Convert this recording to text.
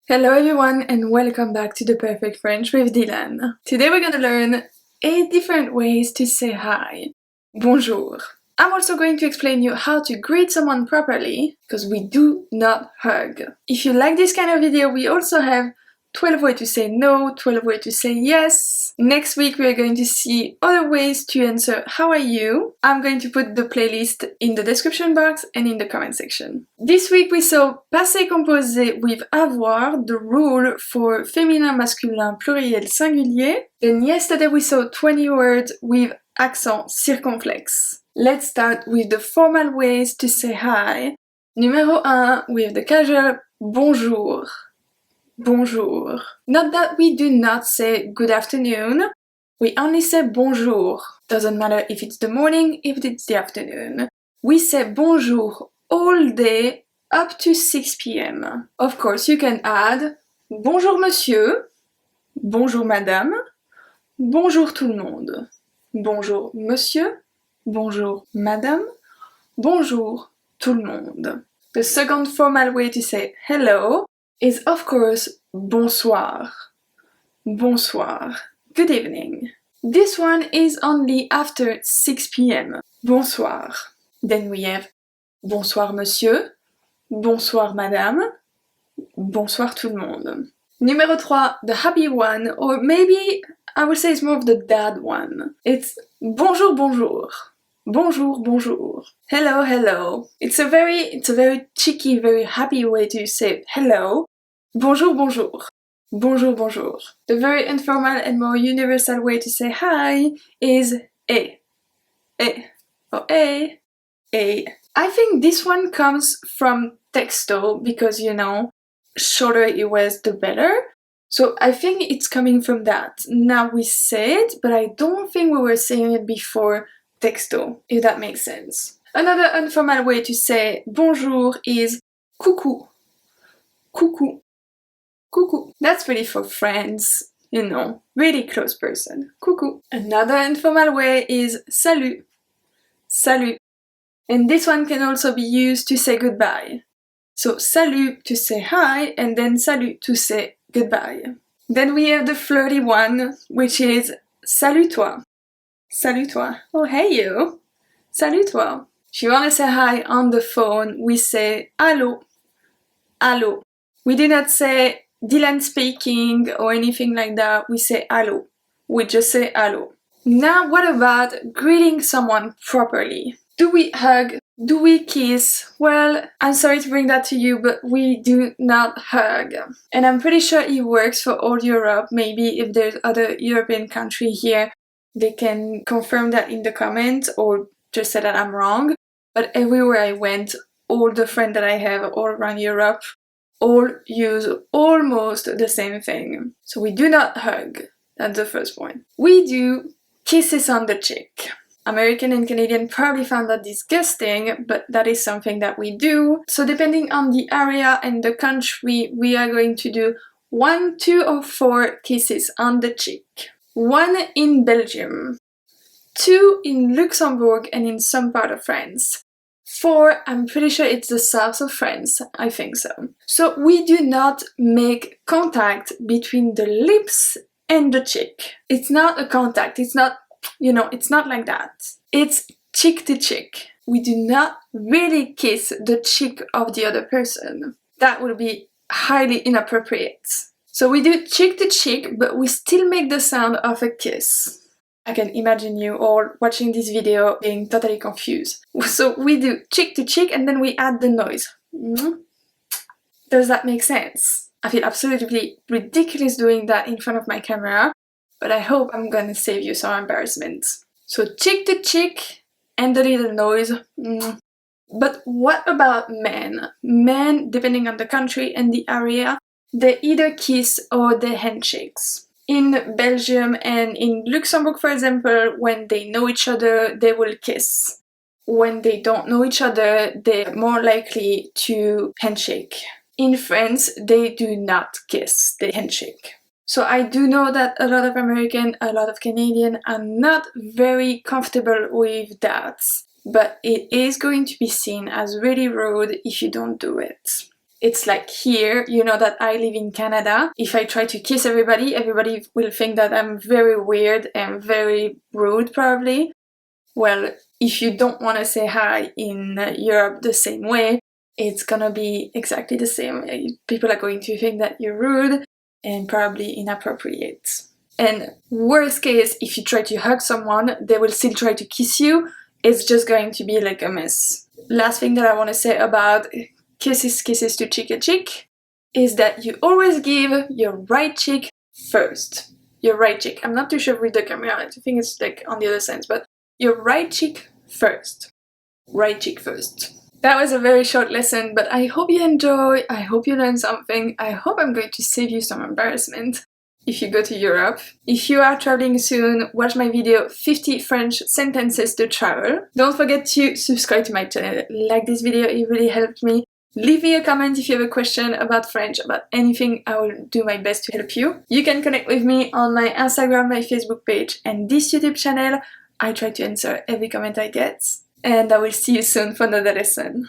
Hello everyone and welcome back to The Perfect French with Dylane. Today we're gonna learn 8 different ways to say hi. Bonjour. I'm also going to explain you how to greet someone properly, because we do not hug. If you like this kind of video, we also have 12 ways to say no, 12 ways to say yes. Next week we are going to see other ways to answer how are you. I'm going to put the playlist in the description box and in the comment section. This week we saw passé composé with avoir, the rule for féminin, masculin, pluriel, singulier. And yesterday we saw 20 words with accent circonflexe. Let's start with the formal ways to say hi. Numéro 1 with the casual bonjour. Bonjour. Not that we do not say good afternoon, we only say bonjour. Doesn't matter if it's the morning, if it's the afternoon. We say bonjour all day up to 6 p.m. Of course, you can add bonjour monsieur, bonjour madame, bonjour tout le monde, bonjour monsieur, bonjour madame, bonjour tout le monde. The second formal way to say hello is of course bonsoir. Bonsoir. Good evening. This one is only after 6 p.m. Bonsoir. Then we have bonsoir monsieur, bonsoir madame, bonsoir tout le monde. Numéro 3, the happy one, or maybe I would say it's more of the dad one. It's bonjour bonjour. Bonjour, bonjour. Hello, hello. It's a very cheeky, very happy way to say hello. Bonjour, bonjour. Bonjour, bonjour. The very informal and more universal way to say hi is eh. Eh. Or eh. Eh. I think this one comes from texto because, you know, shorter it was, the better. So I think it's coming from that. Now we say it, but I don't think we were saying it before texto, if that makes sense. Another informal way to say bonjour is coucou. Coucou. Coucou. That's really for friends, you know, really close person. Coucou. Another informal way is salut. Salut. And this one can also be used to say goodbye. So salut to say hi, and then salut to say goodbye. Then we have the flirty one, which is salut toi. Salut toi. Oh, hey you. Salut toi. If you want to say hi on the phone, we say allô. Allô. We do not say Dylane speaking or anything like that. We say allô. We just say allô. Now, what about greeting someone properly? Do we hug? Do we kiss? Well, I'm sorry to bring that to you, but we do not hug. And I'm pretty sure it works for all Europe. Maybe if there's other European country here, they can confirm that in the comments or just say that I'm wrong. But everywhere I went, all the friends that I have all around Europe all use almost the same thing. So we do not hug. That's the first point. We do kisses on the cheek. American and Canadian probably found that disgusting, but that is something that we do. So depending on the area and the country, we are going to do 1, 2, or 4 kisses on the cheek. 1 in Belgium, 2 in Luxembourg and in some part of France. 4, I'm pretty sure it's the south of France, I think so. So we do not make contact between the lips and the cheek. It's not a contact, it's not, you know, it's not like that. It's cheek to cheek. We do not really kiss the cheek of the other person. That would be highly inappropriate. So we do cheek to cheek, but we still make the sound of a kiss. I can imagine you all watching this video being totally confused. So we do cheek to cheek and then we add the noise. Does that make sense? I feel absolutely ridiculous doing that in front of my camera, but I hope I'm gonna save you some embarrassment. So cheek to cheek and the little noise. But what about men? Men, depending on the country and the area, they either kiss or they handshakes. In Belgium and in Luxembourg, for example, when they know each other, they will kiss. When they don't know each other, they're more likely to handshake. In France, they do not kiss, they handshake. So I do know that a lot of American, a lot of Canadian are not very comfortable with that, but it is going to be seen as really rude if you don't do it. It's like here, you know that I live in Canada. If I try to kiss everybody, everybody will think that I'm very weird and very rude probably. Well, if you don't want to say hi in Europe the same way, it's gonna be exactly the same. People are going to think that you're rude and probably inappropriate. And worst case, if you try to hug someone, they will still try to kiss you. It's just going to be like a mess. Last thing that I want to say about kisses to cheek is that you always give your right cheek first. Your right cheek. I'm not too sure with the camera. I think it's like on the other side, but your right cheek first. Right cheek first. That was a very short lesson, but I hope you enjoy. I hope you learned something. I hope I'm going to save you some embarrassment if you go to Europe. If you are traveling soon, watch my video 50 French sentences to travel. Don't forget to subscribe to my channel. Like this video, it really helped me. Leave me a comment if you have a question about French, about anything. I will do my best to help you. You can connect with me on my Instagram, my Facebook page, and this YouTube channel. I try to answer every comment I get. And I will see you soon for another lesson.